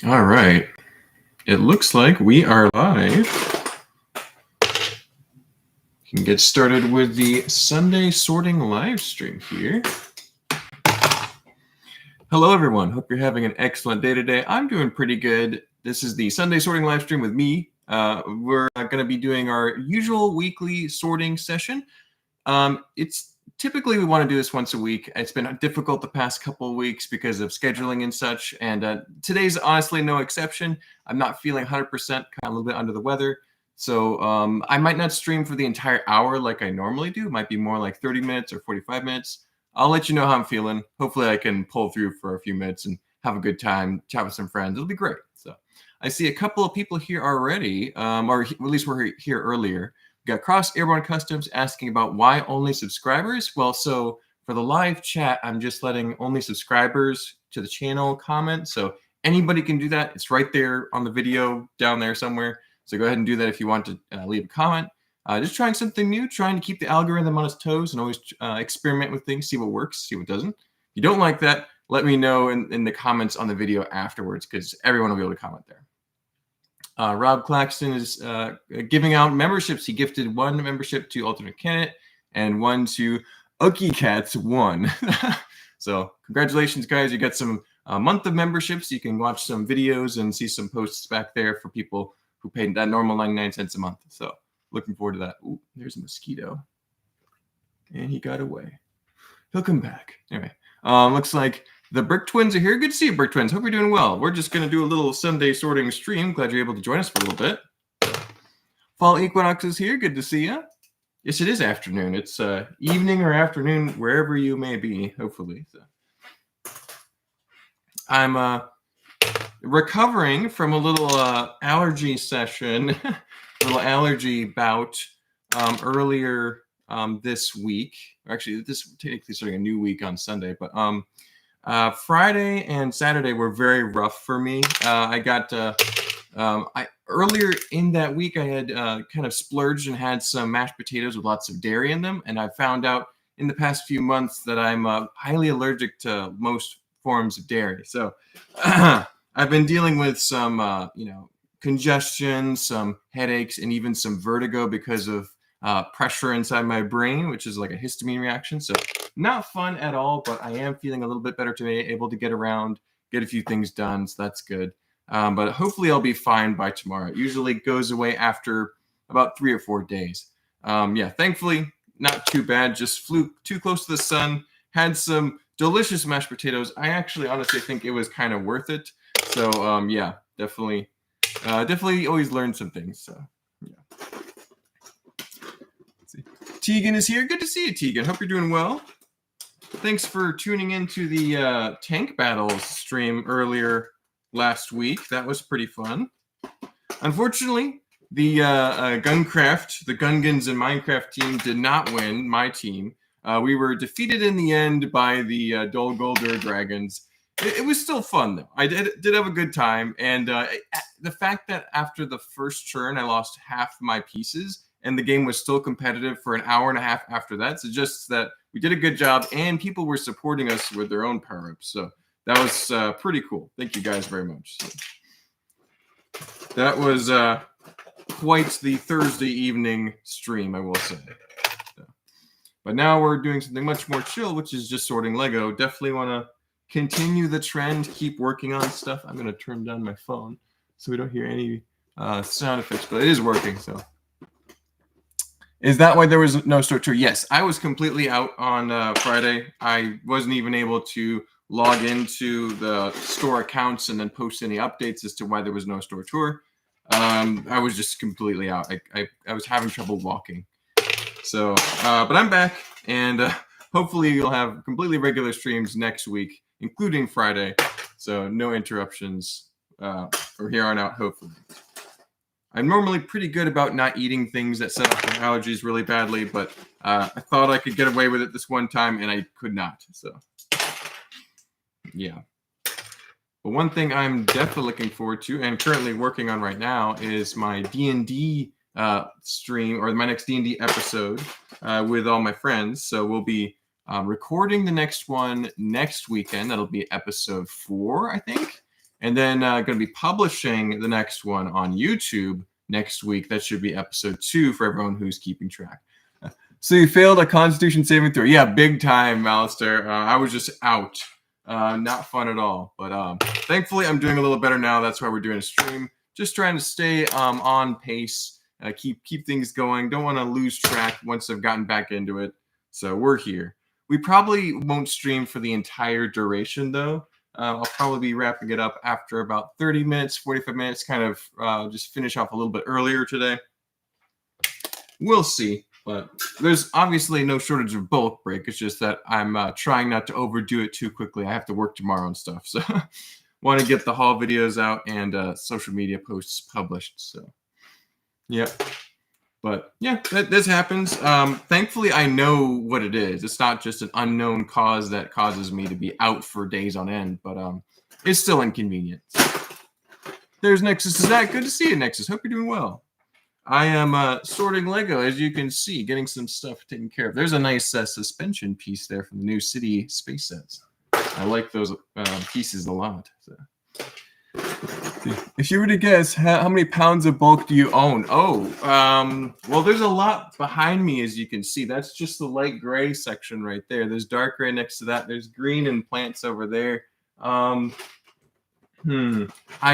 All right. It looks like we are live. You can get started with the Sunday sorting live stream here. Hello, everyone. Hope you're having an excellent day today. I'm doing pretty good. This is the Sunday sorting live stream with me. We're going to be doing our usual weekly sorting session. It's typically we want to do this once a week. It's been difficult the past couple of weeks because of scheduling and such. And today's honestly no exception. I'm not feeling 100%, kind of a little bit under the weather. So I might not stream for the entire hour like I normally do. It might be more like 30 minutes or 45 minutes. I'll let you know how I'm feeling. Hopefully I can pull through for a few minutes and have a good time, chat with some friends. It'll be great. So I see a couple of people here already, or at least we're here earlier. We got Cross Airborne Customs asking about why only subscribers. Well, so for the live chat, I'm just letting only subscribers to the channel comment. So anybody can do that. It's right there on the video down there somewhere. So go ahead and do that if you want to leave a comment. Just trying something new, trying to keep the algorithm on its toes and always experiment with things, see what works, see what doesn't. If you don't like that, let me know in the comments on the video afterwards, because everyone will be able to comment there. Rob Claxton is giving out memberships. He gifted one membership to Alternate Candidate and one to Ucky Cats 1. So congratulations, guys. You got some month of memberships. You can watch some videos and see some posts back there for people who paid that normal 99 cents a month. So looking forward to that. Ooh, there's a mosquito. And he got away. He'll come back. Anyway, looks like the Brick Twins are here. Good to see you, Brick Twins. Hope you're doing well. We're just going to do a little Sunday sorting stream. Glad you're able to join us for a little bit. Fall Equinox is here. Good to see you. Yes, it is afternoon. It's evening or afternoon, wherever you may be, hopefully. So I'm recovering from a little allergy session, a little allergy bout earlier this week. Actually, this technically starting a new week on Sunday, but Friday and Saturday were very rough for me. I got earlier in that week, I had kind of splurged and had some mashed potatoes with lots of dairy in them, and I found out in the past few months that I'm highly allergic to most forms of dairy. So I've been dealing with some, congestion, some headaches, and even some vertigo because of pressure inside my brain, which is like a histamine reaction. So not fun at all, but I am feeling a little bit better today, able to get around, get a few things done, so that's good. But hopefully I'll be fine by tomorrow. It usually goes away after about 3 or 4 days. Thankfully, not too bad. Just flew too close to the sun, had some delicious mashed potatoes. I actually honestly think it was kind of worth it. So definitely always learn some things. So yeah. Let's see. Tegan is here. Good to see you, Tegan. Hope you're doing well. Thanks for tuning into the tank battles stream earlier last week. That was pretty fun. Unfortunately, the Guncraft, the Gungans and Minecraft team did not win, my team. We were defeated in the end by the Dol Guldur Dragons. It was still fun, though. I did have a good time. And the fact that after the first turn, I lost half my pieces, and the game was still competitive for an hour and a half after that suggests that we did a good job, and people were supporting us with their own power-ups. So that was pretty cool. Thank you guys very much. So that was quite the Thursday evening stream, I will say. So, but now we're doing something much more chill, which is just sorting Lego. Definitely want to continue the trend, keep working on stuff. I'm going to turn down my phone so we don't hear any sound effects, but it is working. So is that why there was no store tour? Yes, I was completely out on Friday. I wasn't even able to log into the store accounts and then post any updates as to why there was no store tour. I was just completely out. I was having trouble walking. So, but I'm back, and hopefully you'll have completely regular streams next week, including Friday. So no interruptions from here on out, hopefully. I'm normally pretty good about not eating things that set off my allergies really badly, but I thought I could get away with it this one time, and I could not. So, yeah. But one thing I'm definitely looking forward to and currently working on right now is my D&D stream, or my next D&D episode with all my friends. So we'll be recording the next one next weekend. That'll be episode 4, I think. And then going to be publishing the next one on YouTube next week. That should be episode 2 for everyone who's keeping track. So you failed a Constitution saving throw. Yeah, big time, Alistair. I was just out. Not fun at all. But thankfully, I'm doing a little better now. That's why we're doing a stream. Just trying to stay on pace. Keep things going. Don't want to lose track once I've gotten back into it. So we're here. We probably won't stream for the entire duration, though. I'll probably be wrapping it up after about 30 minutes, 45 minutes, kind of just finish off a little bit earlier today. We'll see. But there's obviously no shortage of bulk break. It's just that I'm trying not to overdo it too quickly. I have to work tomorrow and stuff. So want to get the haul videos out and social media posts published. So, yeah. But, yeah, this happens. Thankfully, I know what it is. It's not just an unknown cause that causes me to be out for days on end. But it's still inconvenient. There's Nexus. Is that good to see you, Nexus? Hope you're doing well. I am sorting Lego, as you can see, getting some stuff taken care of. There's a nice suspension piece there from the new City space sets. I like those pieces a lot. So. If you were to guess, how many pounds of bulk do you own? Oh, well, there's a lot behind me, as you can see. That's just the light gray section right there. There's dark gray next to that. There's green and plants over there. I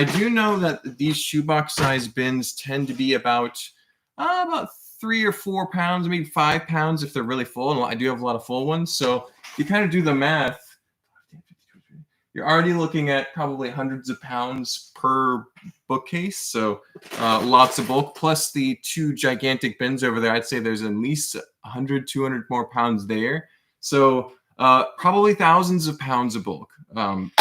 do know that these shoebox size bins tend to be about 3 or 4 pounds, maybe 5 pounds if they're really full. And I do have a lot of full ones. So you kind of do the math. You're already looking at probably hundreds of pounds per bookcase. So lots of bulk, plus the 2 gigantic bins over there. I'd say there's at least 100, 200 more pounds there. So probably thousands of pounds of bulk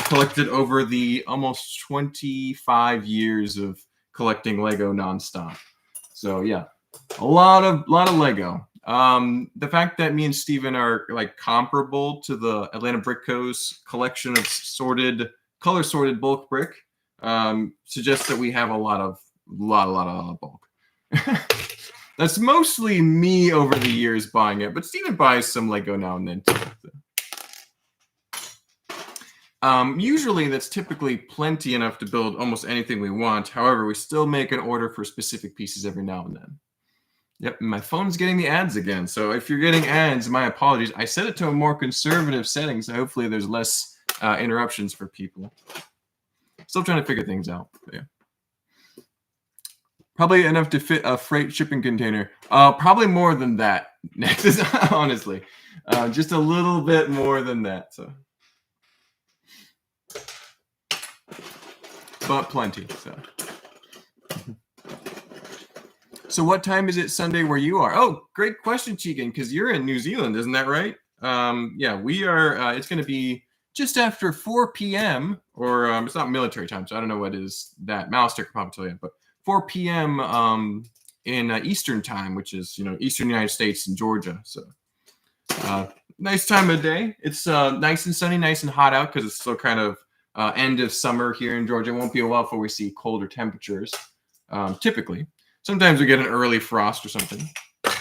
collected over the almost 25 years of collecting Lego nonstop. So yeah, a lot of Lego. The fact that me and Steven are like comparable to the Atlanta Brick Co.'s collection of color sorted bulk brick suggests that we have a lot of bulk. That's mostly me over the years buying it, but Steven buys some Lego now and then too. Usually that's typically plenty enough to build almost anything we want. However, we still make an order for specific pieces every now and then. Yep, my phone's getting the ads again. So if you're getting ads, my apologies. I set it to a more conservative setting, so hopefully there's less interruptions for people. Still trying to figure things out. Yeah. Probably enough to fit a freight shipping container. Probably more than that, honestly. Just a little bit more than that. But plenty. So what time is it Sunday where you are? Oh, great question, Cheegan, because you're in New Zealand, isn't that right? Yeah, we are. It's going to be just after 4 p.m. or it's not military time, so I don't know what is that. Malister can probably tell you, but 4 p.m. In Eastern time, which is Eastern United States and Georgia. So nice time of day. It's nice and sunny, nice and hot out because it's still kind of end of summer here in Georgia. It won't be a while before we see colder temperatures. Typically. Sometimes we get an early frost or something. But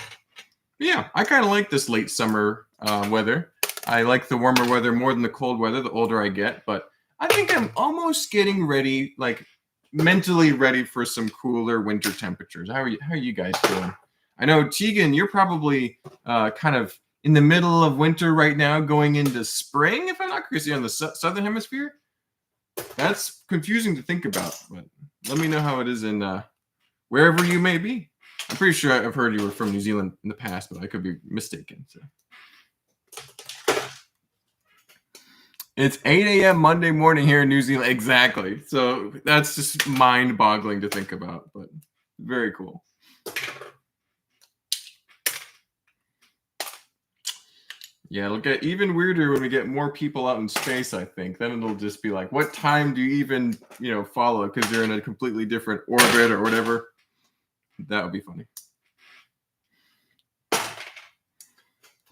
yeah, I kind of like this late summer weather. I like the warmer weather more than the cold weather the older I get. But I think I'm almost getting ready, like mentally ready for some cooler winter temperatures. How are you guys doing? I know, Tegan, you're probably kind of in the middle of winter right now, going into spring, if I'm not crazy, on the southern hemisphere. That's confusing to think about, but let me know how it is in wherever you may be. I'm pretty sure I've heard you were from New Zealand in the past, but I could be mistaken. So. It's 8 a.m. Monday morning here in New Zealand. Exactly. So that's just mind-boggling to think about, but very cool. Yeah, it'll get even weirder when we get more people out in space, I think. Then it'll just be like, what time do you even, follow? Because you're in a completely different orbit or whatever. That would be funny.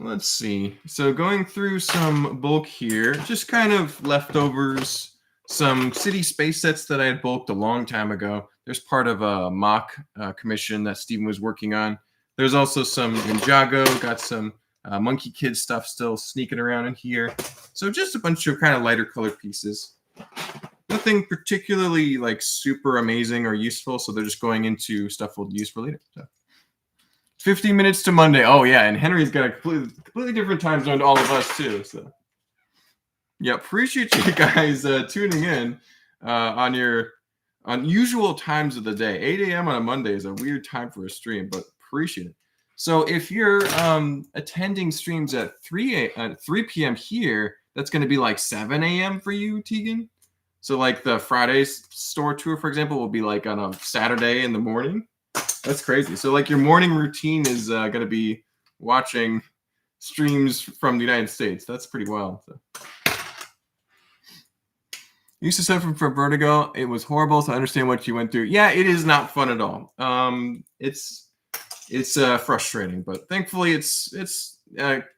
Let's see. So going through some bulk here, just kind of leftovers, some city space sets that I had bulked a long time ago. There's part of a mock commission that Steven was working on. There's also some Ninjago, got some Monkey Kid stuff still sneaking around in here. So just a bunch of kind of lighter colored pieces. nothing particularly like super amazing or useful. So they're just going into stuff we'll use for later. So 15 minutes to Monday. Oh yeah, and Henry's got a completely different time zone to all of us too. So yeah, appreciate you guys tuning in on usual times of the day. 8 a.m. on a Monday is a weird time for a stream, but appreciate it. So if you're attending streams at 3 p.m. here, that's going to be like 7 a.m. for you, Tegan. So like the Friday store tour, for example, will be like on a Saturday in the morning. That's crazy. So like your morning routine is going to be watching streams from the United States. That's pretty wild. So. Used to suffer from vertigo. It was horrible. So I understand what you went through. Yeah, it is not fun at all. It's frustrating, but thankfully it's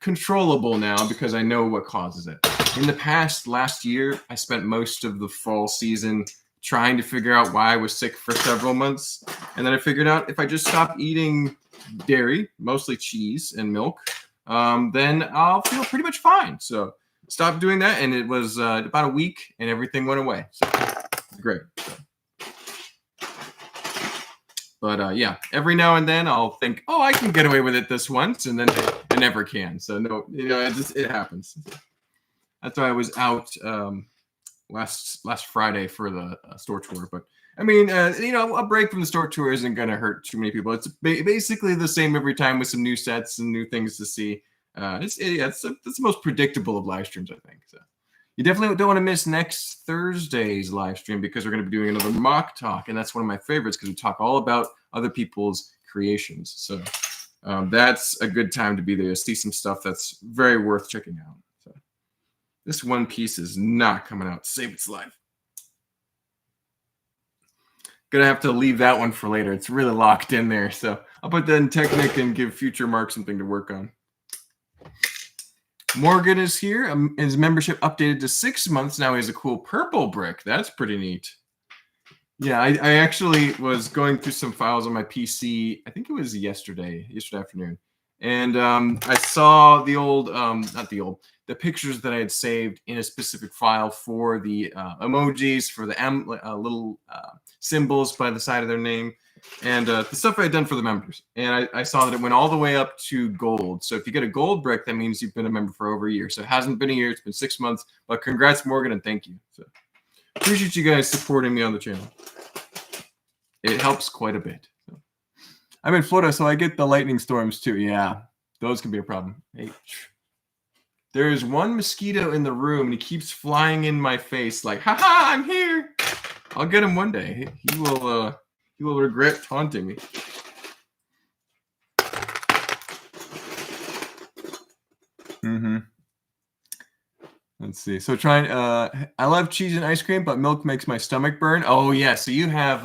controllable now because I know what causes it. In the last year, I spent most of the fall season trying to figure out why I was sick for several months, and then I figured out if I just stop eating dairy, mostly cheese and milk, then I'll feel pretty much fine. So stopped doing that, and it was about a week, and everything went away. So great. So. But yeah, every now and then I'll think, oh, I can get away with it this once, and then I never can. So no, it happens. That's why I was out last Friday for the store tour. But I mean, a break from the store tour isn't going to hurt too many people. It's basically the same every time with some new sets and new things to see. It's the most predictable of live streams, I think. So you definitely don't want to miss next Thursday's live stream because we're going to be doing another mock talk, and that's one of my favorites because we talk all about other people's creations. So that's a good time to be there to see some stuff that's very worth checking out. So this one piece is not coming out. Save its life. Gonna have to leave that one for later. It's really locked in there. So I'll put that in Technic and give future Mark something to work on. Morgan is here. His membership updated to 6 months. Now he has a cool purple brick. That's pretty neat. Yeah, I actually was going through some files on my PC. I think it was yesterday afternoon. And I saw the pictures that I had saved in a specific file for the emojis, for the little symbols by the side of their name, and the stuff I had done for the members. And I saw that it went all the way up to gold. So if you get a gold brick, that means you've been a member for over a year. So it hasn't been a year. It's been 6 months. But congrats, Morgan, and thank you. So appreciate you guys supporting me on the channel. It helps quite a bit. So. I'm in Florida, so I get the lightning storms too. Yeah, those can be a problem. Hey. There is one mosquito in the room, and he keeps flying in my face like, "Ha ha! I'm here." I'll get him one day. He will regret taunting me. Let's see. So I love cheese and ice cream, but milk makes my stomach burn. Oh yeah. So you have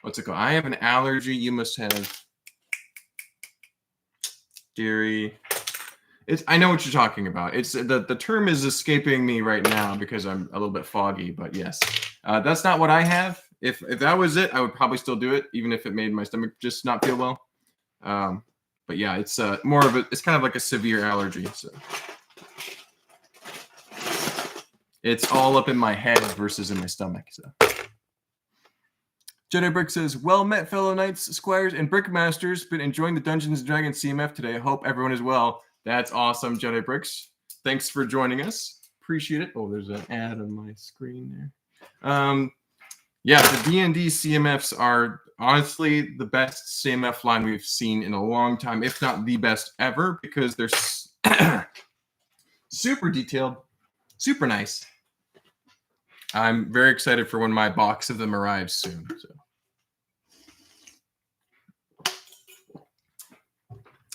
what's it called? I have an allergy. You must have dairy. I know what you're talking about. It's the term is escaping me right now because I'm a little bit foggy. But yes, that's not what I have. If that was it, I would probably still do it, even if it made my stomach just not feel well. But yeah, it's more of it's kind of like a severe allergy. So it's all up in my head versus in my stomach. So Jedi Brick says, "Well met, fellow knights, squires, and brickmasters. Been enjoying the Dungeons & Dragons CMF today. Hope everyone is well." That's awesome, Jedi Bricks. Thanks for joining us. Appreciate it. Oh, there's an ad on my screen there. Yeah, the D&D CMFs are honestly the best CMF line we've seen in a long time, if not the best ever, because they're super detailed, super nice. I'm very excited for when my box of them arrives soon. So.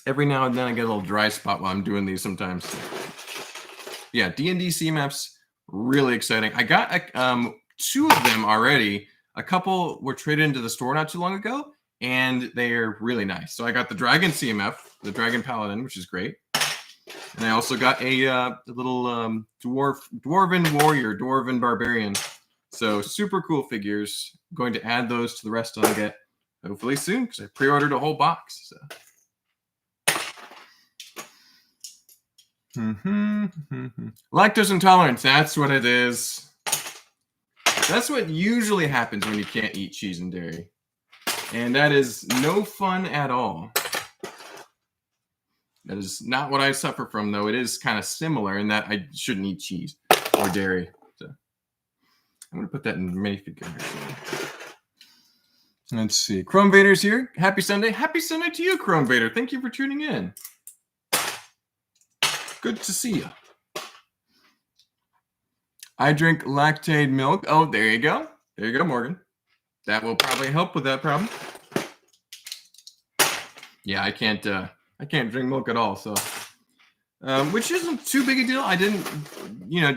Every now and then I get a little dry spot while I'm doing these sometimes. Yeah, D&D CMFs, really exciting. I got 2 of them already. A couple were traded into the store not too long ago, and they're really nice. So I got the Dragon CMF, the Dragon Paladin, which is great. And I also got a little Dwarven Warrior, Dwarven Barbarian. So super cool figures. I'm going to add those to the rest I'll get hopefully soon because I pre-ordered a whole box. So. Lactose intolerance, that's what it is. That's what usually happens when you can't eat cheese and dairy. And that is no fun at all. That is not what I suffer from, though. It is kind of similar in that I shouldn't eat cheese or dairy. So I'm going to put that in minifig. Let's see. Chrome Vader's here. Happy Sunday. Happy Sunday to you, Chrome Vader. Thank you for tuning in. Good to see you. I drink lactate milk. Oh, there you go. There you go, Morgan. That will probably help with that problem. Yeah, I can't drink milk at all, so which isn't too big a deal. I didn't,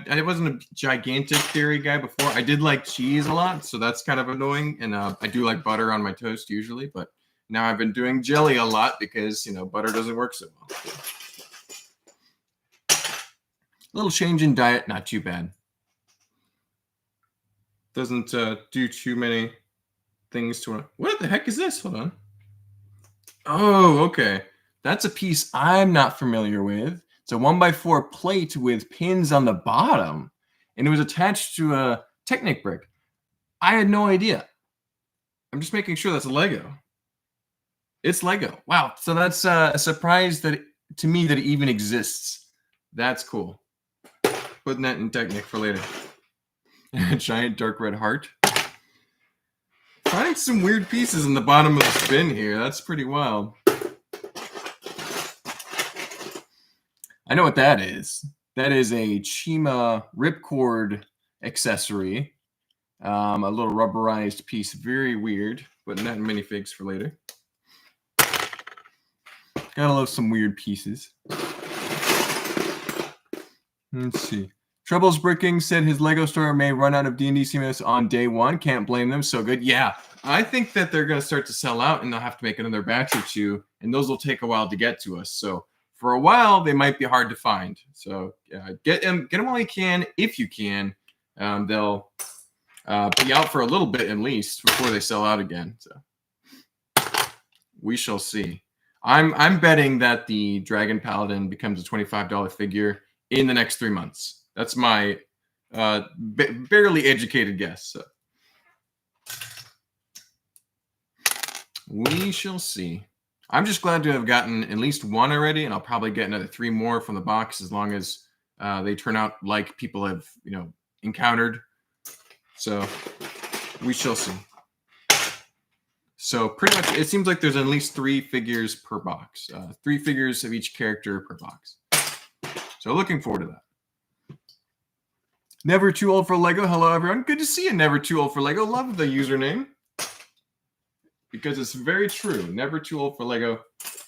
I wasn't a gigantic dairy guy before. I did like cheese a lot, so that's kind of annoying. And I do like butter on my toast usually, but now I've been doing jelly a lot because butter doesn't work so well. A little change in diet, not too bad. Doesn't do too many things to it. What the heck is this? Hold on. Oh, okay. That's a piece I'm not familiar with. It's a 1x4 plate with pins on the bottom, and it was attached to a Technic brick. I had no idea. I'm just making sure that's Lego. It's Lego. Wow. So that's a surprise to me that it even exists. That's cool. Putting that in Technic for later. A giant dark red heart. Find some weird pieces in the bottom of the bin here. That's pretty wild. I know what that is. That is a Chima ripcord accessory. A little rubberized piece. Very weird. Putting that in minifigs for later. Gotta love some weird pieces. Let's see. Troubles Bricking said his Lego store may run out of D&D CMS on day one. Can't blame them. So good. Yeah, I think that they're going to start to sell out, and they'll have to make another batch or two, and those will take a while to get to us. So for a while, they might be hard to find. So get them while you can, if you can. They'll be out for a little bit at least before they sell out again. So we shall see. I'm betting that the Dragon Paladin becomes a $25 figure in the next 3 months. That's my barely educated guess. So. We shall see. I'm just glad to have gotten at least one already, and I'll probably get another 3 more from the box as long as they turn out like people have, encountered. So we shall see. So pretty much, it seems like there's at least 3 figures per box. 3 figures of each character per box. So looking forward to that. Never Too Old for Lego. Hello, everyone. Good to see you, Never Too Old for Lego. Love the username. Because it's very true. Never too old for Lego.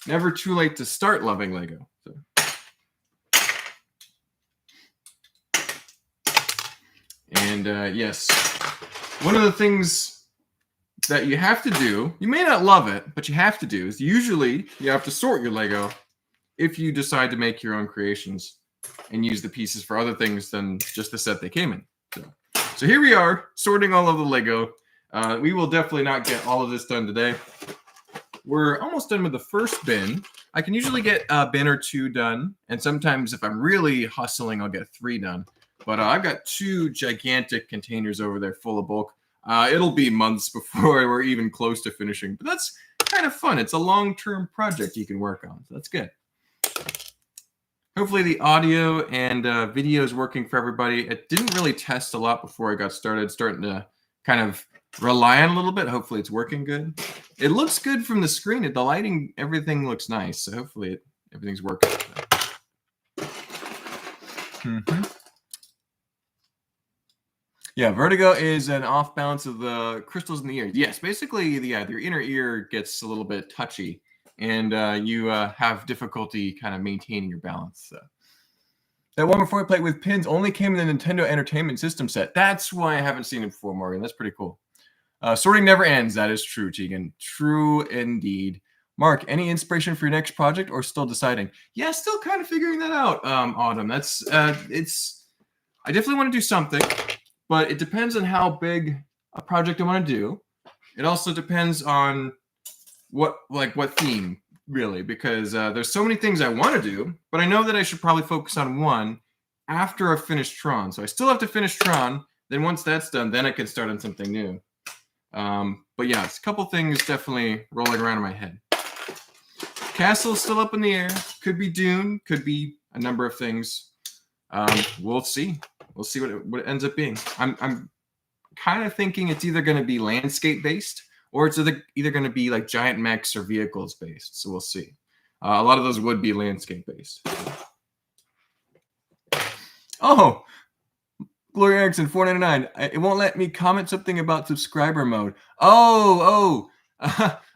Never too late to start loving Lego. So. And yes, one of the things that you have to do, you may not love it, but you have to do, is usually you have to sort your Lego if you decide to make your own creations and use the pieces for other things than just the set they came in. So here we are, sorting all of the Lego. We will definitely not get all of this done today. We're almost done with the first bin. I can usually get a bin or 2 done, and sometimes if I'm really hustling, I'll get 3 done. But I've got 2 gigantic containers over there full of bulk. It'll be months before we're even close to finishing, but that's kind of fun. It's a long-term project you can work on, so that's good. Hopefully the audio and video is working for everybody. It didn't really test a lot before I got started, starting to kind of rely on a little bit. Hopefully it's working good. It looks good from the screen. The lighting, everything looks nice. So hopefully everything's working. Yeah, vertigo is an off balance of the crystals in the ear. Yes, basically, yeah, your inner ear gets a little bit touchy, and you have difficulty kind of maintaining your balance. So. That 1x4 plate with pins only came in the Nintendo Entertainment System set. That's why I haven't seen it before, Morgan. That's pretty cool. Sorting never ends. That is true, Tegan. True indeed. Mark, any inspiration for your next project or still deciding? Yeah, still kind of figuring that out, Autumn. That's I definitely want to do something, but it depends on how big a project I want to do. It also depends on what theme, really, because there's so many things I want to do, but I know that I should probably focus on one after I finish Tron. So I still have to finish Tron. Then once that's done, then I can start on something new. But yeah, it's a couple things definitely rolling around in my head. Castle's still up in the air. Could be Dune. Could be a number of things. We'll see. We'll see what it ends up being. I'm kind of thinking it's either going to be landscape based or it's either going to be like giant mechs or vehicles based. So we'll see. A lot of those would be landscape based. Oh, Gloria Erickson, $4.99. It won't let me comment something about subscriber mode. Oh.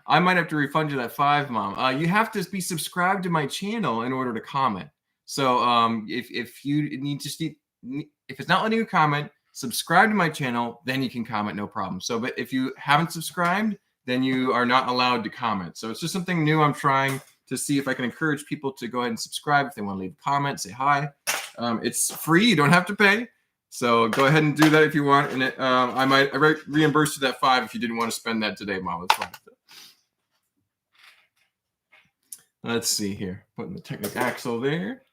I might have to refund you that $5, Mom. You have to be subscribed to my channel in order to comment. So if you need to if it's not letting you comment, subscribe to my channel, then you can comment, no problem. So, but if you haven't subscribed, then you are not allowed to comment. So it's just something new I'm trying to see if I can encourage people to go ahead and subscribe. If they want to leave a comment, say hi. It's free. You don't have to pay. So go ahead and do that if you want. And I might reimburse you that $5 if you didn't want to spend that today, Mom. That's fine. Let's see here. Putting the Technic Axle there.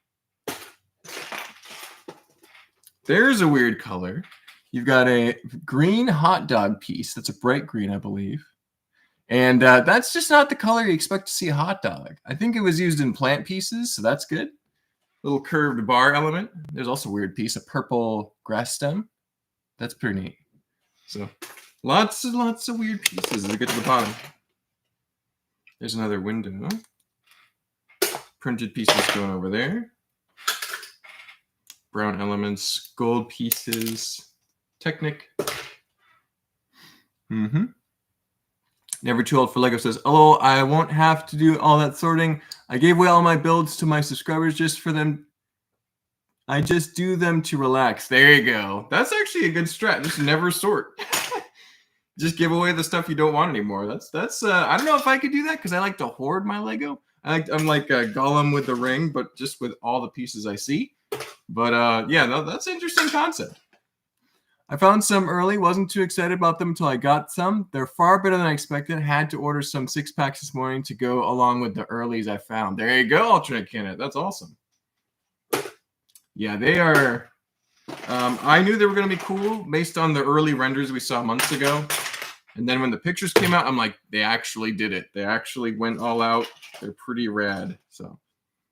There's a weird color. You've got a green hot dog piece. That's a bright green, I believe. And that's just not the color you expect to see a hot dog. I think it was used in plant pieces, so that's good. Little curved bar element. There's also a weird piece, a purple grass stem. That's pretty neat. So lots of weird pieces as we get to the bottom. There's another window. Printed pieces going over there. Brown elements, gold pieces, Technic. Never too old for Lego says, "Oh, I won't have to do all that sorting. I gave away all my builds to my subscribers just for them. I just do them to relax." There you go. That's actually a good strat. Just never sort. Just give away the stuff you don't want anymore. That's I don't know if I could do that because I like to hoard my Lego. I'm like a Gollum with the ring, but just with all the pieces I see. But yeah, no, that's an interesting concept. I found some early, wasn't too excited about them until I got some. They're far better than I expected. Had to order some 6-packs this morning to go along with the earlies I found. There you go, Alternate Candidate. That's awesome. Yeah, they are. I knew they were going to be cool based on the early renders we saw months ago. And then when the pictures came out, I'm like, they actually did it. They actually went all out. They're pretty rad. So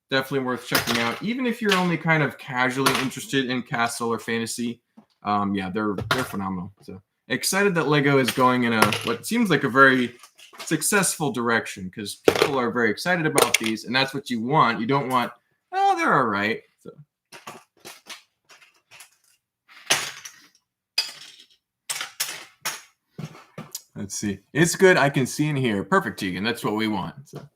definitely worth checking out. Even if you're only kind of casually interested in castle or fantasy, yeah, they're phenomenal. So excited that Lego is going in what seems like a very successful direction because people are very excited about these, and that's what you want. You don't want, oh, they're all right. So. Let's see. It's good. I can see and hear. Perfect, Tegan. That's what we want. So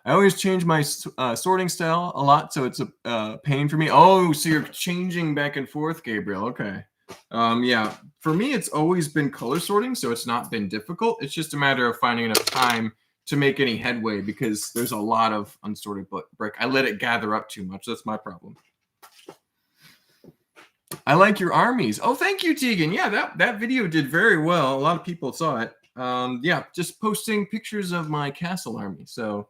I always change my sorting style a lot, so it's a pain for me. Oh, so you're changing back and forth, Gabriel. Okay. Yeah. For me, it's always been color sorting, so it's not been difficult. It's just a matter of finding enough time to make any headway because there's a lot of unsorted brick. I let it gather up too much. That's my problem. I like your armies. Oh, thank you, Tegan. Yeah, that video did very well. A lot of people saw it. Yeah, just posting pictures of my castle army. So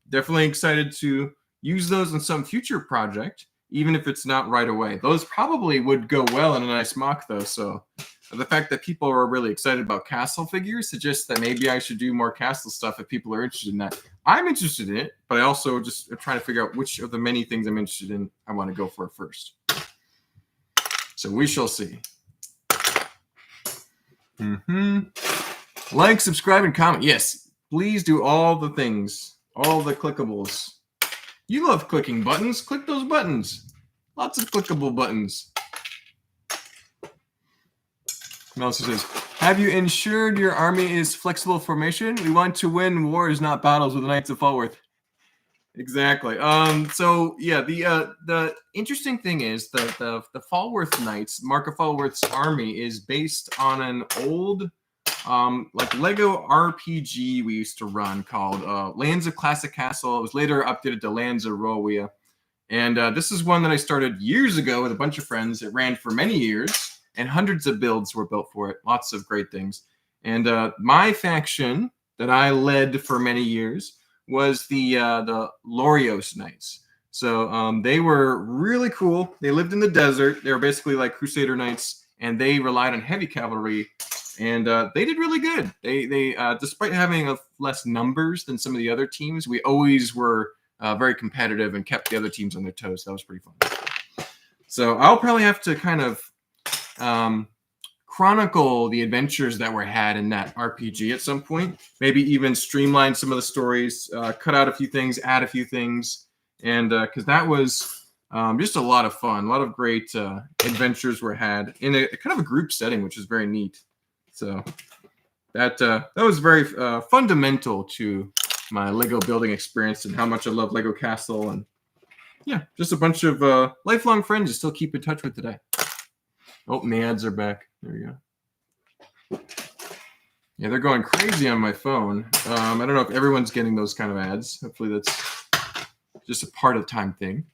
definitely excited to use those in some future project, even if it's not right away. Those probably would go well in a nice mock, though. So the fact that people are really excited about castle figures suggests that maybe I should do more castle stuff if people are interested in that. I'm interested in it, but I also just am trying to figure out which of the many things I'm interested in I want to go for first. So we shall see. Like, subscribe, and comment. Yes, please do all the things, all the clickables. You love clicking buttons. Click those buttons. Lots of clickable buttons. Melissa says, have you ensured your army is flexible formation? We want to win wars, not battles with the Knights of Falworth. Exactly. So yeah, the interesting thing is the Falworth Knights, Mark of Falworth's army is based on an old like Lego RPG we used to run called Lands of Classic Castle. It was later updated to Lands of Rovia. And this is one that I started years ago with a bunch of friends. It ran for many years, and hundreds of builds were built for it. Lots of great things. And my faction that I led for many years was the Lorios Knights. So they were really cool. They lived in the desert. They were basically like Crusader Knights and they relied on heavy cavalry, and they did really good. They despite having less numbers than some of the other teams, we always were very competitive and kept the other teams on their toes. That was pretty fun. So I'll probably have to kind of chronicle the adventures that were had in that RPG at some point. Maybe even streamline some of the stories, cut out a few things, add a few things, and because that was just a lot of fun. A lot of great adventures were had in a kind of a group setting, which is very neat. So that was very fundamental to my Lego building experience and how much I love Lego Castle, and yeah, just a bunch of lifelong friends to still keep in touch with today. Oh, and the ads are back. There we go. Yeah, they're going crazy on my phone. I don't know if everyone's getting those kind of ads. Hopefully that's just a part of the time thing.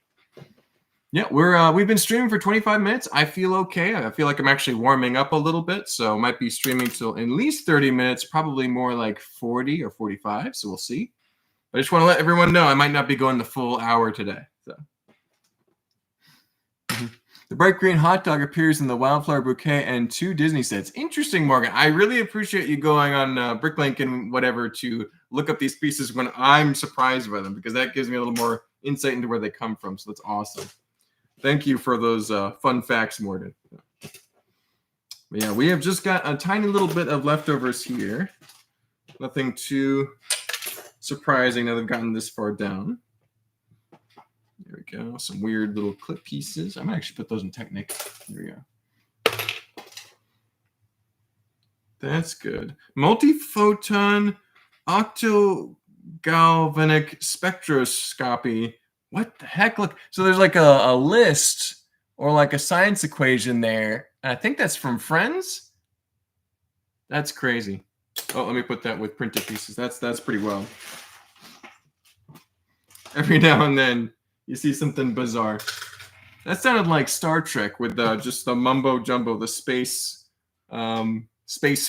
Yeah, we've been streaming for 25 minutes. I feel okay. I feel like I'm actually warming up a little bit, so might be streaming till at least 30 minutes, probably more like 40 or 45, so we'll see. I just want to let everyone know I might not be going the full hour today. So. The bright green hot dog appears in the Wildflower Bouquet and 2 Disney sets. Interesting, Morgan. I really appreciate you going on Bricklink and whatever to look up these pieces when I'm surprised by them, because that gives me a little more insight into where they come from. So that's awesome. Thank you for those fun facts, Morgan. But yeah, we have just got a tiny little bit of leftovers here. Nothing too surprising that they've gotten this far down. There we go. Some weird little clip pieces. I might actually put those in Technic. There we go. That's good. Multiphoton octogalvanic spectroscopy. What the heck? Look, so there's like a list or like a science equation there. And I think that's from Friends. That's crazy. Oh, let me put that with printed pieces. That's pretty well. Every now and then you see something bizarre. That sounded like Star Trek with just the mumbo jumbo, the space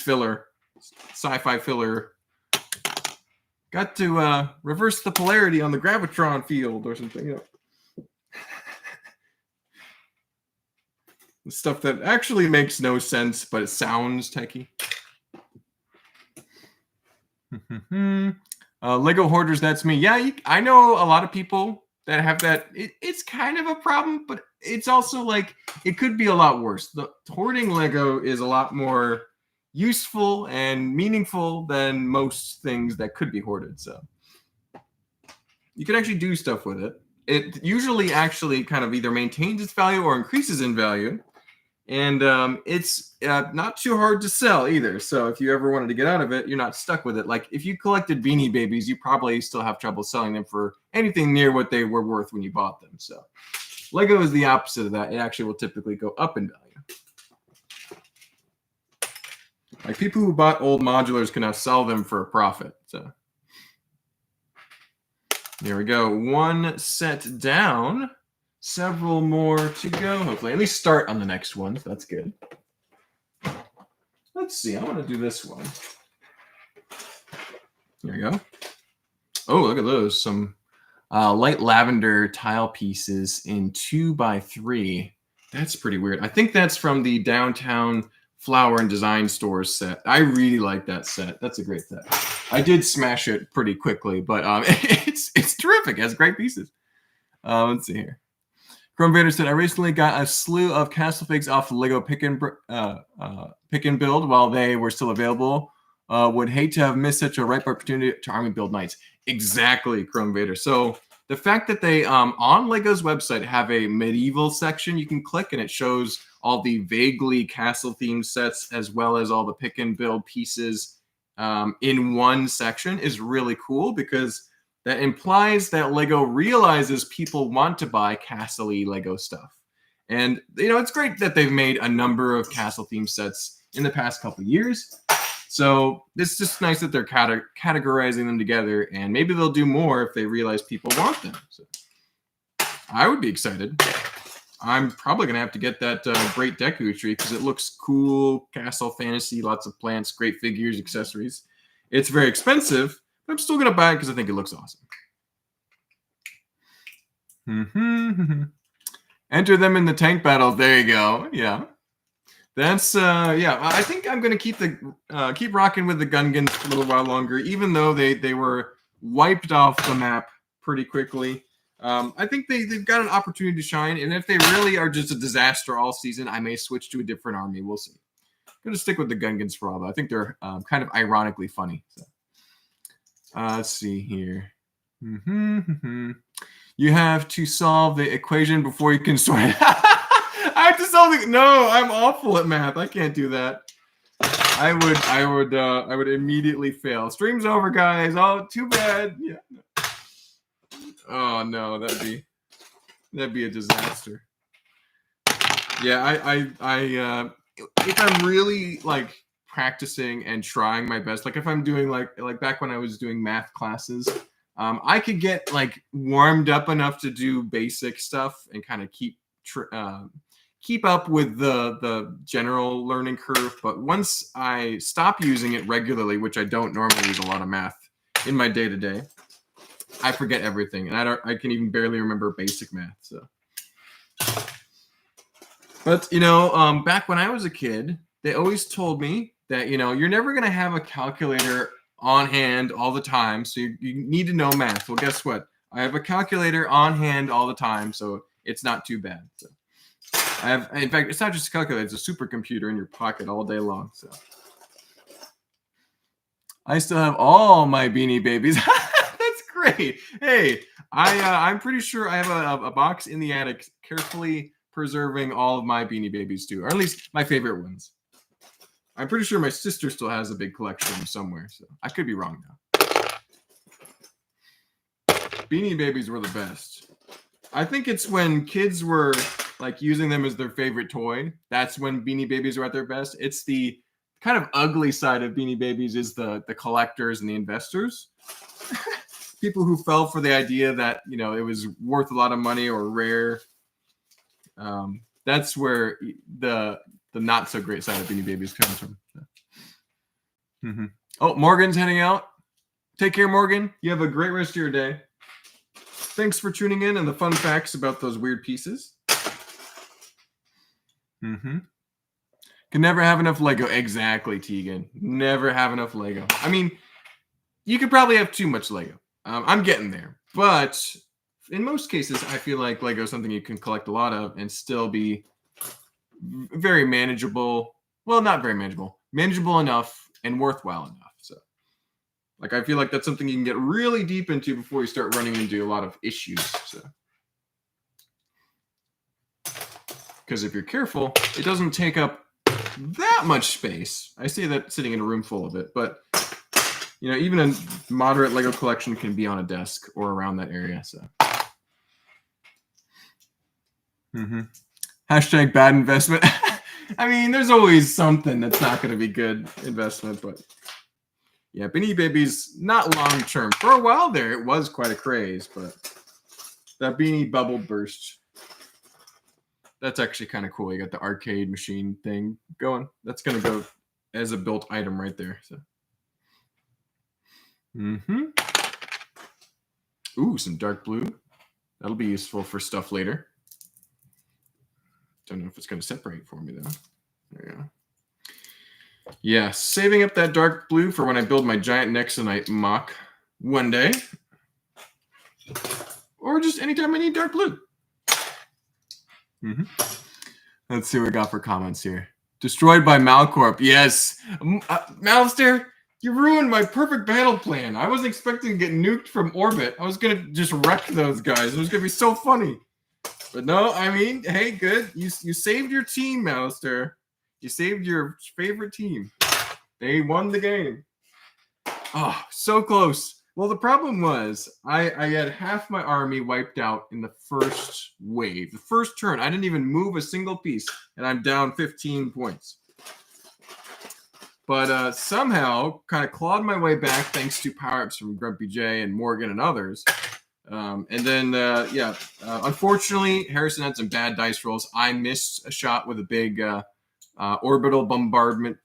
filler, sci-fi filler. Got to reverse the polarity on the gravitron field or something. You know. The stuff that actually makes no sense, but it sounds techie. Lego hoarders, that's me. Yeah, I know a lot of people that have that. It's kind of a problem, but it's also like it could be a lot worse. The hoarding Lego is a lot more useful and meaningful than most things that could be hoarded. So you can actually do stuff with it. It usually actually kind of either maintains its value or increases in value. And it's not too hard to sell either. So if you ever wanted to get out of it, you're not stuck with it. Like if you collected Beanie Babies, you probably still have trouble selling them for anything near what they were worth when you bought them. So Lego is the opposite of that. It actually will typically go up in value. Like people who bought old modulars can now sell them for a profit. So there we go. One set down. Several more to go, hopefully. At least start on the next one. So that's good. Let's see. I want to do this one. There you go. Oh, look at those. Some light lavender tile pieces in 2x3. That's pretty weird. I think that's from the Downtown Flower and Design Stores set. I really like that set. That's a great set. I did smash it pretty quickly, but it's terrific. It has great pieces. Let's see here. Chrome Vader said, I recently got a slew of castle figs off Lego Pick and Build while they were still available. Would hate to have missed such a ripe opportunity to army build knights. Exactly, Chrome Vader. So the fact that they, on Lego's website, have a medieval section you can click, and it shows all the vaguely castle-themed sets as well as all the Pick and Build pieces in one section is really cool, because that implies that Lego realizes people want to buy castle-y Lego stuff. And, you know, it's great that they've made a number of castle-themed sets in the past couple of years. So it's just nice that they're categorizing them together, and maybe they'll do more if they realize people want them. So I would be excited. I'm probably going to have to get that Great Deku tree because it looks cool, castle fantasy, lots of plants, great figures, accessories. It's very expensive, but I'm still going to buy it because I think it looks awesome. Enter them in the tank battles. There you go. Yeah. That's yeah. I think I'm gonna keep rocking with the Gungans for a little while longer, even though they were wiped off the map pretty quickly. I think they've got an opportunity to shine, and if they really are just a disaster all season, I may switch to a different army. We'll see. I'm gonna stick with the Gungans for all, though. I think they're kind of ironically funny. So. Let's see here. You have to solve the equation before you can sort it. I have to solve it. No, I'm awful at math. I can't do that. I would immediately fail. Stream's over, guys. Oh, too bad. Yeah. Oh no, that'd be a disaster. Yeah, I if I'm really like practicing and trying my best, like if I'm doing like back when I was doing math classes, I could get like warmed up enough to do basic stuff and kind of keep up with the general learning curve. But once I stop using it regularly, which I don't normally use a lot of math in my day-to-day, I forget everything, and I can even barely remember basic math. So, but back when I was a kid, they always told me that you're never gonna have a calculator on hand all the time, so you need to know math. Well, guess what? I have a calculator on hand all the time, so it's not too bad. So in fact, it's not just a calculator, it's a supercomputer in your pocket all day long. So I still have all my Beanie Babies. That's great. Hey, I'm pretty sure I have a box in the attic carefully preserving all of my Beanie Babies too, or at least my favorite ones. I'm pretty sure my sister still has a big collection somewhere, so I could be wrong now. Beanie Babies were the best. I think it's when kids were like using them as their favorite toy. That's when Beanie Babies were at their best. It's the kind of ugly side of Beanie Babies is the collectors and the investors. People who fell for the idea that it was worth a lot of money or rare. That's where the not so great side of Beanie Babies comes from. Oh, Morgan's heading out. Take care, Morgan. You have a great rest of your day. Thanks for tuning in and the fun facts about those weird pieces. Can never have enough Lego. Exactly, Tegan. Never have enough Lego. I mean, you could probably have too much Lego. I'm getting there. But in most cases, I feel like Lego is something you can collect a lot of and still be very manageable. Well, not very manageable. Manageable enough and worthwhile enough. So, like, I feel like that's something you can get really deep into before you start running into a lot of issues. So, because if you're careful, it doesn't take up that much space. I say that sitting in a room full of it, but even a moderate Lego collection can be on a desk or around that area. So, hashtag bad investment. I mean, there's always something that's not going to be good investment, but yeah, Beanie Babies, not long term. For a while there, it was quite a craze, but that Beanie bubble burst. That's actually kind of cool. You got the arcade machine thing going. That's going to go as a built item right there. So, ooh, some dark blue. That'll be useful for stuff later. Don't know if it's going to separate for me though. There you go. Yeah, saving up that dark blue for when I build my giant Nexonite mock one day, or just anytime I need dark blue. Let's see what we got for comments here. Destroyed by Malcorp. Yes. Malster, you ruined my perfect battle plan. I wasn't expecting to get nuked from orbit. I was going to just wreck those guys. It was going to be so funny. But no, I mean, hey, good. You saved your team, Malster. You saved your favorite team. They won the game. Oh, so close. Well, the problem was I had half my army wiped out in the first wave. The first turn, I didn't even move a single piece, and I'm down 15 points. But somehow kind of clawed my way back thanks to power-ups from Grumpy J and Morgan and others. And then, unfortunately, Harrison had some bad dice rolls. I missed a shot with a big orbital bombardment.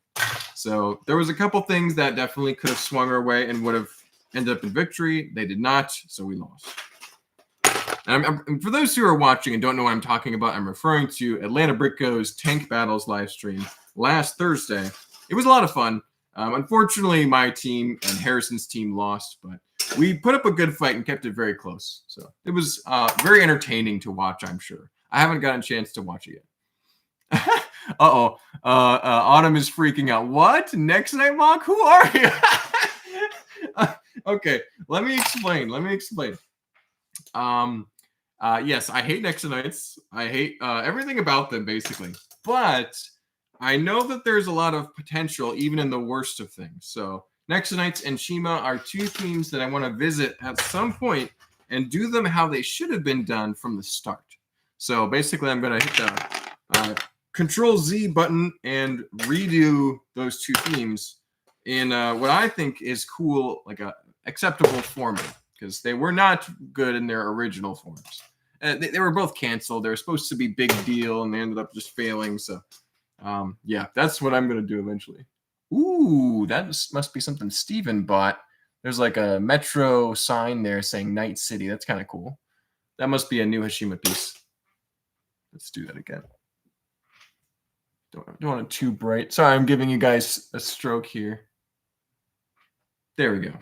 So there was a couple things that definitely could have swung our way and would have ended up in victory. They did not, so we lost. And for those who are watching and don't know what I'm talking about, I'm referring to Atlanta Brickgo's Tank Battles live stream, last Thursday. It was a lot of fun. Unfortunately, my team and Harrison's team lost, but we put up a good fight and kept it very close. So it was very entertaining to watch, I'm sure. I haven't gotten a chance to watch it yet. Uh-oh. Autumn is freaking out. What? Next Night Mock? Who are you? Okay, let me explain. Yes, I hate Next Nights. I hate everything about them, basically. But I know that there's a lot of potential, even in the worst of things. So Next Nights and Shima are two themes that I want to visit at some point and do them how they should have been done from the start. So basically, I'm going to hit the Control-Z button and redo those two themes in what I think is cool, like a acceptable format, because they were not good in their original forms. They were both canceled. They were supposed to be big deal, and they ended up just failing. So, yeah, that's what I'm going to do eventually. Ooh, that must be something Steven bought. There's like a Metro sign there saying Night City. That's kind of cool. That must be a new Hashima piece. Let's do that again. Don't want it too bright. Sorry, I'm giving you guys a stroke here. There we go.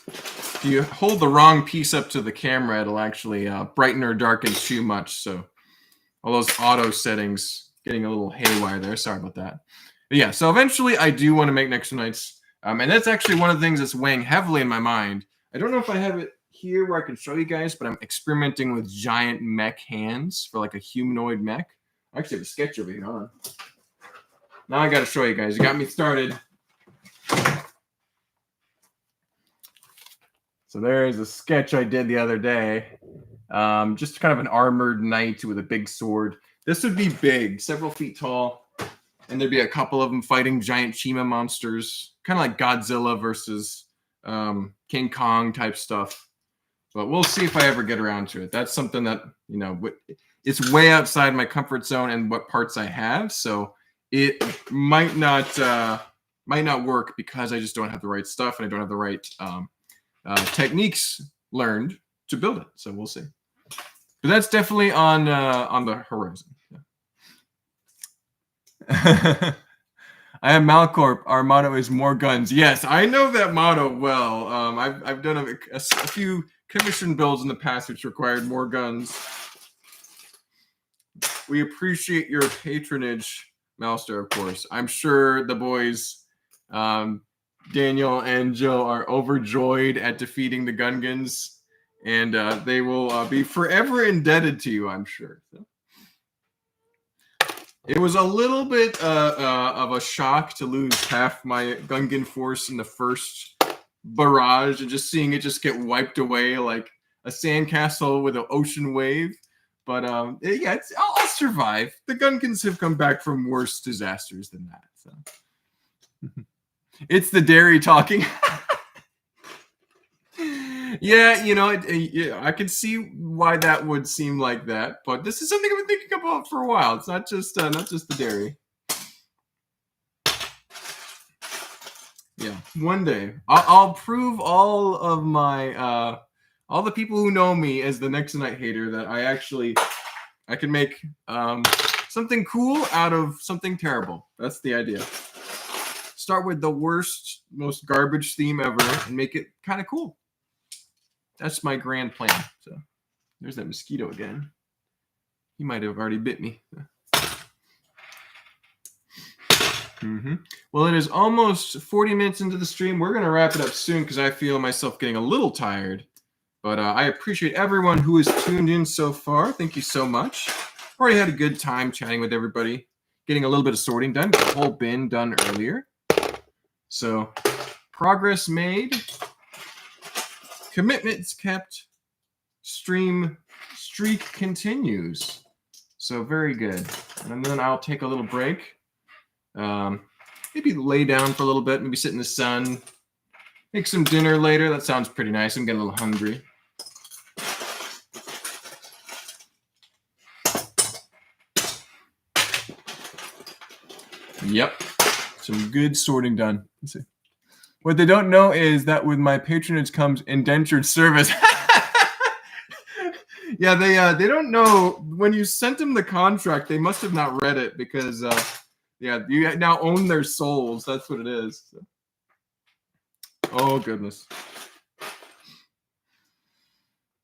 If you hold the wrong piece up to the camera, it'll actually brighten or darken too much. So all those auto settings getting a little haywire there. Sorry about that. But yeah, so eventually I do want to make Next Nights. And that's actually one of the things that's weighing heavily in my mind. I don't know if I have it here where I can show you guys, but I'm experimenting with giant mech hands for like a humanoid mech. I actually have a sketch over here. Hold on. Now I got to show you guys. You got me started. So there's a sketch I did the other day. Just kind of an armored knight with a big sword. This would be big, several feet tall. And there'd be a couple of them fighting giant Shima monsters. Kind of like Godzilla versus King Kong type stuff. But we'll see if I ever get around to it. That's something that, you know, it's way outside my comfort zone and what parts I have. So it might not work because I just don't have the right stuff and I don't have the right techniques learned to build it. So we'll see. But that's definitely on the horizon. Yeah. I am Malcorp. Our motto is more guns. Yes, I know that motto well. I've done a few commission builds in the past which required more guns. We appreciate your patronage, Malster, of course. I'm sure the boys, Daniel and Joe, are overjoyed at defeating the Gungans, and they will be forever indebted to you, I'm sure. So. It was a little bit of a shock to lose half my Gungan force in the first barrage and just seeing it just get wiped away like a sandcastle with an ocean wave. But yeah, I'll survive. The Gungans have come back from worse disasters than that. So. It's the dairy talking. Yeah, you know, I can see why that would seem like that, but this is something I've been thinking about for a while. It's not just the dairy. Yeah, one day I'll prove all of my all the people who know me as the Next Night hater that I can make something cool out of something terrible. That's the idea. Start with the worst, most garbage theme ever and make it kind of cool. That's my grand plan. So there's that mosquito again. He might have already bit me. Well, it is almost 40 minutes into the stream. We're going to wrap it up soon because I feel myself getting a little tired. But I appreciate everyone who has tuned in so far. Thank you so much. Already had a good time chatting with everybody. Getting a little bit of sorting done. Got the whole bin done earlier. So progress made. Commitments kept. Stream streak continues. So very good. And then I'll take a little break. Maybe lay down for a little bit. Maybe sit in the sun. Make some dinner later. That sounds pretty nice. I'm getting a little hungry. Yep. Some good sorting done. Let's see. What they don't know is that with my patronage comes indentured service. Yeah, they don't know. When you sent them the contract, they must have not read it because Yeah, you now own their souls. That's what it is. So. Oh, goodness.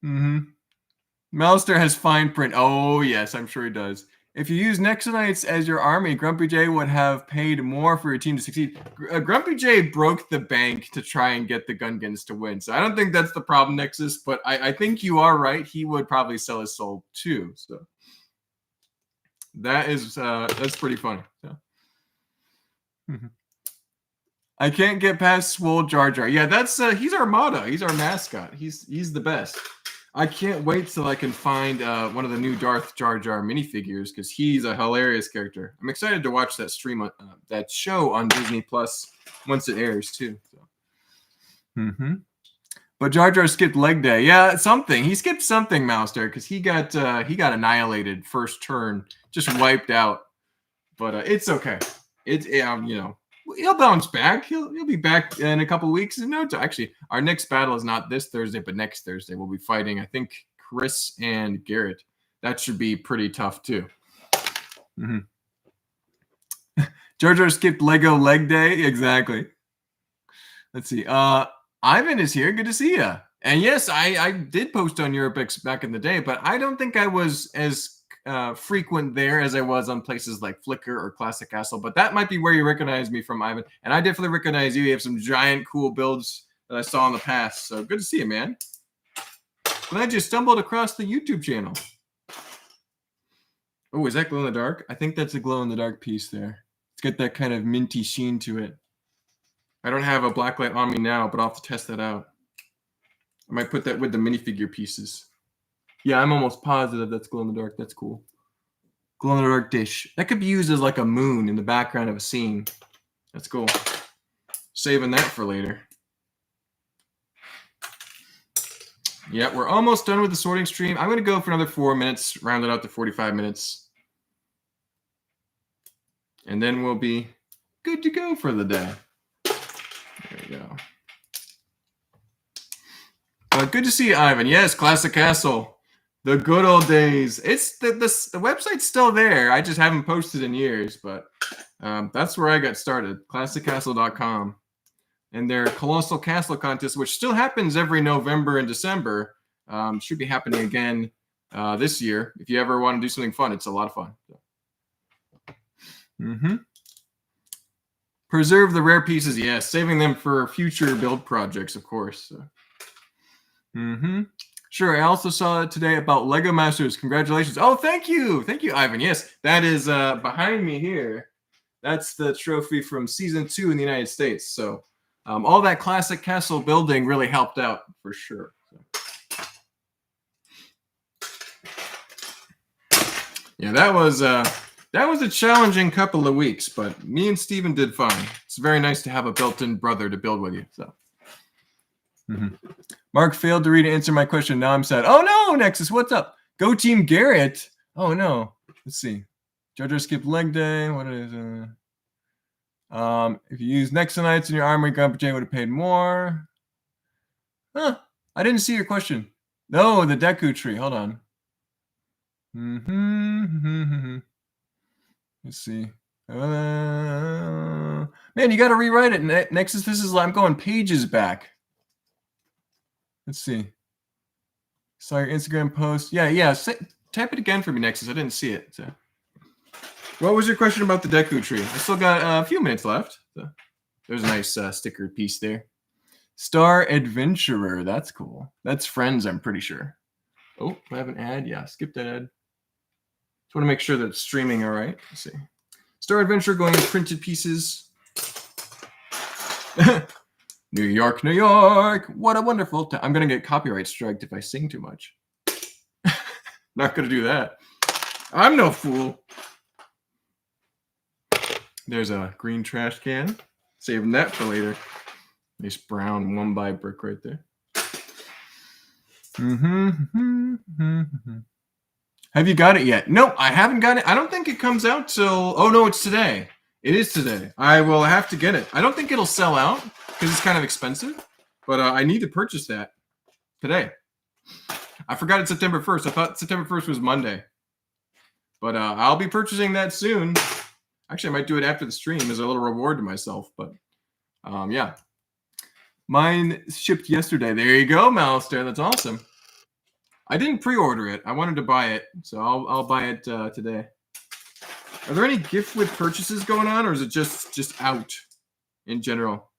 Malister has fine print. Oh, yes, I'm sure he does. If you use Nexonites as your army, Grumpy J would have paid more for your team to succeed. Grumpy J broke the bank to try and get the Gungans to win. So I don't think that's the problem, Nexus, but I think you are right. He would probably sell his soul too. So that's pretty funny. So. I can't get past Swole Jar Jar. Yeah, that's he's our motto. He's our mascot. He's the best. I can't wait till I can find one of the new Darth Jar Jar minifigures because he's a hilarious character. I'm excited to watch that stream, that show on Disney Plus once it airs too. So. But Jar Jar skipped leg day. Yeah, something. He skipped something, Mouster, because he got annihilated first turn, just wiped out. But it's okay. It's he'll bounce back. He'll be back in a couple weeks. No, actually, our next battle is not this Thursday, but next Thursday. We'll be fighting, I think, Chris and Garrett. That should be pretty tough too. Jar Jar skipped Lego leg day. Exactly. Let's see. Ivan is here. Good to see you. And yes, I did post on Europix back in the day, but I don't think I was as frequent there as I was on places like Flickr or Classic Castle, but that might be where you recognize me from, Ivan. And I definitely recognize you. You have some giant cool builds that I saw in the past. So good to see you, man. Glad you stumbled across the YouTube channel. Oh, is that glow in the dark? I think that's a glow in the dark piece there. It's got that kind of minty sheen to it. I don't have a blacklight on me now, but I'll have to test that out. I might put that with the minifigure pieces. Yeah, I'm almost positive that's glow in the dark. That's cool. Glow in the dark dish. That could be used as like a moon in the background of a scene. That's cool. Saving that for later. Yeah, we're almost done with the sorting stream. I'm going to go for another 4 minutes, round it out to 45 minutes. And then we'll be good to go for the day. There we go. Good to see you, Ivan. Yes, Classic Castle. The good old days. It's the website's still there. I just haven't posted in years, but that's where I got started. ClassicCastle.com. And their Colossal Castle contest, which still happens every November and December, should be happening again this year. If you ever want to do something fun, it's a lot of fun. Preserve the rare pieces, yes. Saving them for future build projects, of course. Sure, I also saw it today about Lego Masters. Congratulations. Oh, thank you. Thank you, Ivan. Yes, that is behind me here. That's the trophy from Season 2 in the United States. So all that Classic Castle building really helped out for sure. Yeah, that was a challenging couple of weeks, but me and Steven did fine. It's very nice to have a built-in brother to build with you. So. Mark failed to read and answer my question. Now I'm sad. Oh no, Nexus, what's up? Go Team Garrett. Oh no. Let's see. Jar Jar skipped leg day. What is if you use Nexonites in your army, Grandpa J would have paid more. Huh. I didn't see your question. No, the Deku tree. Hold on. Let's see. Man, you got to rewrite it. Nexus, this is, I'm going pages back. Let's see. Saw your Instagram post. Yeah. Type it again for me, Nexus. I didn't see it. So. What was your question about the Deku tree? I still got a few minutes left. So. There's a nice sticker piece there. Star Adventurer. That's cool. That's Friends, I'm pretty sure. Oh, I have an ad. Yeah, skip that ad. Just want to make sure that it's streaming all right. Let's see. Star Adventurer going in printed pieces. New York, New York. What a wonderful time. I'm going to get copyright striked if I sing too much. Not going to do that. I'm no fool. There's a green trash can. Saving that for later. Nice brown 1x brick right there. Have you got it yet? No, I haven't got it. I don't think it comes out till... Oh, no, it's today. It is today. I will have to get it. I don't think it'll sell out because it's kind of expensive, but I need to purchase that today. I forgot it's September 1st. I thought September 1st was Monday, but I'll be purchasing that soon. Actually, I might do it after the stream as a little reward to myself. But yeah. Mine shipped yesterday. There you go, Malister. That's awesome. I didn't pre-order it. I wanted to buy it, so I'll buy it today. Are there any gift with purchases going on, or is it just out in general?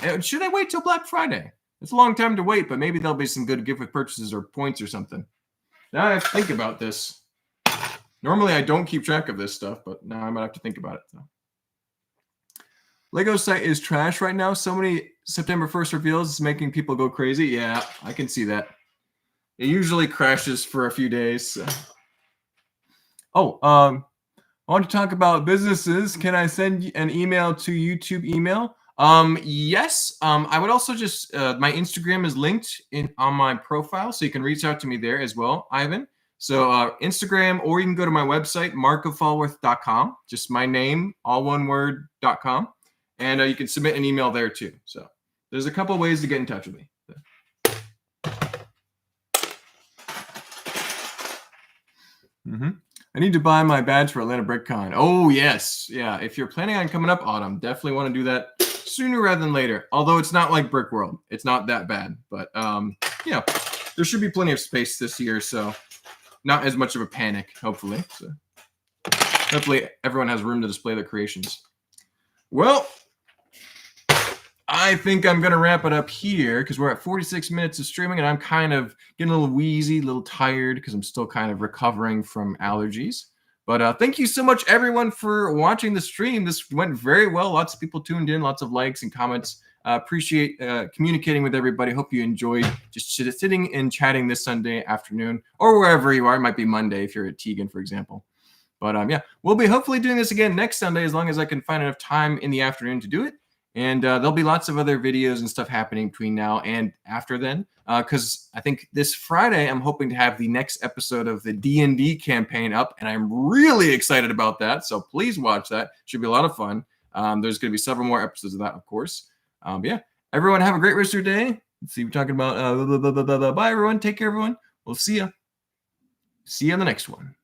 And should I wait till Black Friday? It's a long time to wait, but maybe there'll be some good gift with purchases or points or something. Now I have to think about this. Normally I don't keep track of this stuff, but now I might have to think about it. So. Lego site is trash right now. So many September 1st reveals is making people go crazy. Yeah, I can see that. It usually crashes for a few days. So. Oh, I want to talk about businesses. Can I send an email to YouTube email? Yes. I would also just my Instagram is linked on my profile, so you can reach out to me there as well, Ivan. So Instagram, or you can go to my website, markofallworth.com. Just my name, all one word.com. And you can submit an email there too. So there's a couple ways to get in touch with me. I need to buy my badge for Atlanta BrickCon. Oh, yes. Yeah, if you're planning on coming up, Autumn, definitely want to do that sooner rather than later. Although it's not like Brick World. It's not that bad. But, yeah, there should be plenty of space this year, so not as much of a panic, hopefully. So hopefully everyone has room to display their creations. Well, I think I'm going to wrap it up here because we're at 46 minutes of streaming and I'm kind of getting a little wheezy, a little tired because I'm still kind of recovering from allergies. But thank you so much, everyone, for watching the stream. This went very well. Lots of people tuned in, lots of likes and comments. Appreciate communicating with everybody. Hope you enjoyed just sitting and chatting this Sunday afternoon or wherever you are. It might be Monday if you're at Tegan, for example. But yeah, we'll be hopefully doing this again next Sunday as long as I can find enough time in the afternoon to do it. And there'll be lots of other videos and stuff happening between now and after then. Because I think this Friday, I'm hoping to have the next episode of the D&D campaign up. And I'm really excited about that. So please watch that. Should be a lot of fun. There's going to be several more episodes of that, of course. But yeah, everyone have a great rest of your day. Let's see, we're talking about bye, everyone. Take care, everyone. We'll see ya. See you on the next one.